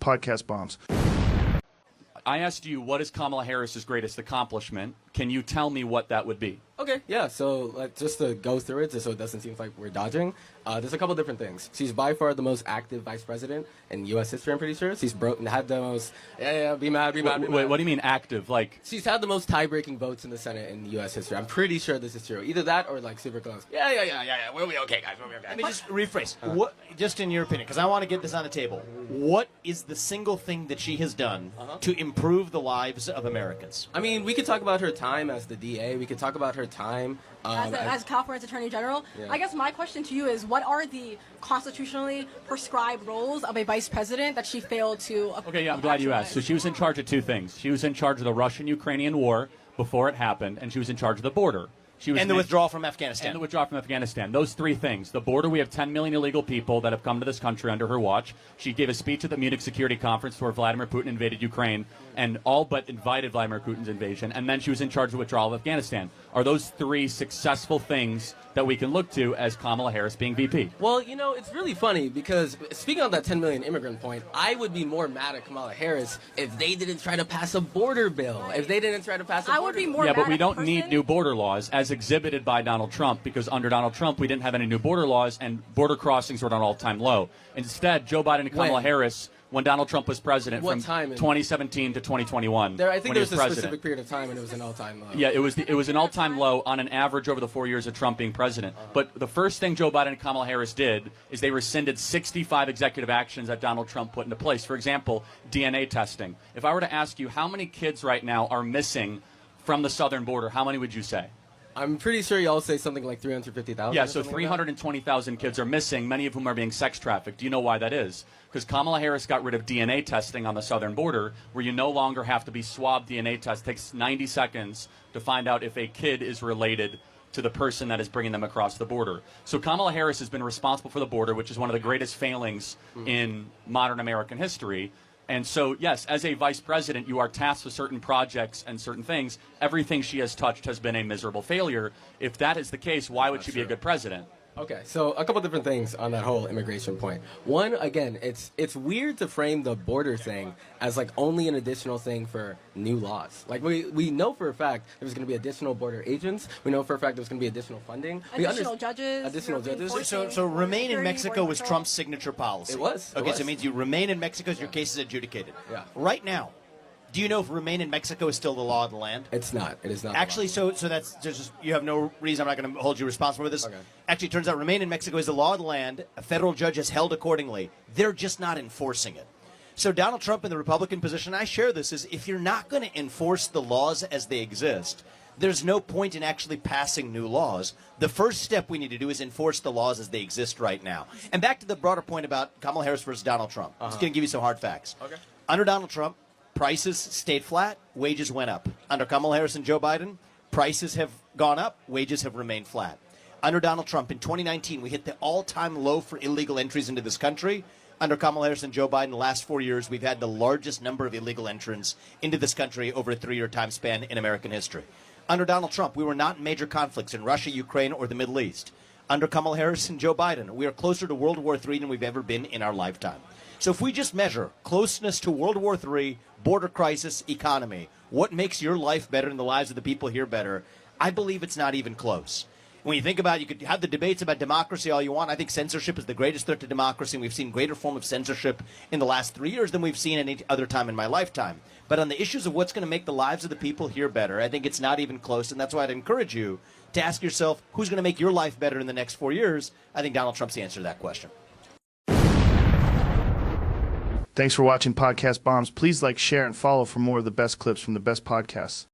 Podcast Bombs. I asked you, what is Kamala Harris's greatest accomplishment? Can you tell me what that would be? Okay, yeah, so just to go through it, just so it doesn't seem like we're dodging, there's a couple different things. She's by far the most active vice president in U.S. history, I'm pretty sure. She's had the most, be mad. Wait, what do you mean active? Like, she's had the most tie-breaking votes in the Senate in U.S. history. I'm pretty sure this is true. Either that or, like, super close. Yeah. We'll be okay, guys. We'll be okay. Let me just rephrase. What, just in your opinion, because I want to get this on the table, what is the single thing that she has done to improve the lives of Americans? I mean, we could talk about her time as the DA. We could talk about her time as California's Attorney General. Yeah. I guess my question to you is, what are the constitutionally prescribed roles of a vice president that she failed to Okay, yeah, I'm glad you asked. So she was in charge of two things. She was in charge of the Russian-Ukrainian war before it happened, and she was in charge of the border. And the withdrawal from Afghanistan. And the withdrawal from Afghanistan. Those three things. The border, we have 10 million illegal people that have come to this country under her watch. She gave a speech at the Munich Security Conference where Vladimir Putin invaded Ukraine and all but invited Vladimir Putin's invasion. And then she was in charge of the withdrawal of Afghanistan. Are those three successful things that we can look to as Kamala Harris being VP? Well, you know, it's really funny because speaking on that 10 million immigrant point, I would be more mad at Kamala Harris if they didn't try to pass a border bill. If they didn't try to pass a border I would be more Yeah, mad but we at don't the need person. new border laws as exhibited by Donald Trump, because under Donald Trump we didn't have any new border laws and border crossings were at an all-time low. Instead, Joe Biden and Kamala Harris, when Donald Trump was president, from 2017 to 2021. I think when there he was a president. specific period of time when it was an all-time low. Yeah, it was an all-time low on an average over the 4 years of Trump being president. But the first thing Joe Biden and Kamala Harris did is they rescinded 65 executive actions that Donald Trump put into place. For example, DNA testing. If I were to ask you how many kids right now are missing from the southern border, how many would you say? I'm pretty sure y'all say something like 350,000. Yeah, so 320,000 kids are missing, many of whom are being sex trafficked. Do you know why that is? Because Kamala Harris got rid of DNA testing on the southern border, where you no longer have to be swabbed DNA test. It takes 90 seconds to find out if a kid is related to the person that is bringing them across the border. So Kamala Harris has been responsible for the border, which is one of the greatest failings in modern American history. And so, yes, as a vice president, you are tasked with certain projects and certain things. Everything she has touched has been a miserable failure. If that is the case, why would she be a good president? Okay, so a couple different things on that whole immigration point. One, again, it's weird to frame the border thing as like only an additional thing for new laws. Like we know for a fact there's going to be additional border agents. We know for a fact there's going to be additional funding. Additional judges. Additional judges. So remain in Mexico was Trump's signature policy. It was. Okay, so it means you remain in Mexico as your case is adjudicated. Yeah. Right now, do you know if remain in Mexico is still the law of the land? It's not. It is not. Actually, so that's just, you have no reason. I'm not going to hold you responsible for this. Okay. Actually, it turns out remain in Mexico is the law of the land. A federal judge has held accordingly. They're just not enforcing it. So Donald Trump in the Republican position, I share this, is if you're not going to enforce the laws as they exist, there's no point in actually passing new laws. The first step we need to do is enforce the laws as they exist right now. And back to the broader point about Kamala Harris versus Donald Trump. I'm just going to give you some hard facts. Okay. Under Donald Trump, prices stayed flat, wages went up. Under Kamala Harris and Joe Biden, prices have gone up, wages have remained flat. Under Donald Trump, in 2019, we hit the all-time low for illegal entries into this country. Under Kamala Harris and Joe Biden, the last 4 years, we've had the largest number of illegal entrants into this country over a 3-year time span in American history. Under Donald Trump, we were not in major conflicts in Russia, Ukraine, or the Middle East. Under Kamala Harris and Joe Biden, we are closer to World War III than we've ever been in our lifetime. So if we just measure closeness to World War III, border crisis, economy, what makes your life better and the lives of the people here better, I believe it's not even close. When you think about it, you could have the debates about democracy all you want. I think censorship is the greatest threat to democracy, and we've seen greater form of censorship in the last 3 years than we've seen any other time in my lifetime. But on the issues of what's going to make the lives of the people here better, I think it's not even close, and that's why I'd encourage you to ask yourself, who's going to make your life better in the next 4 years? I think Donald Trump's the answer to that question. Thanks for watching Podcast Bombs. Please like, share, and follow for more of the best clips from the best podcasts.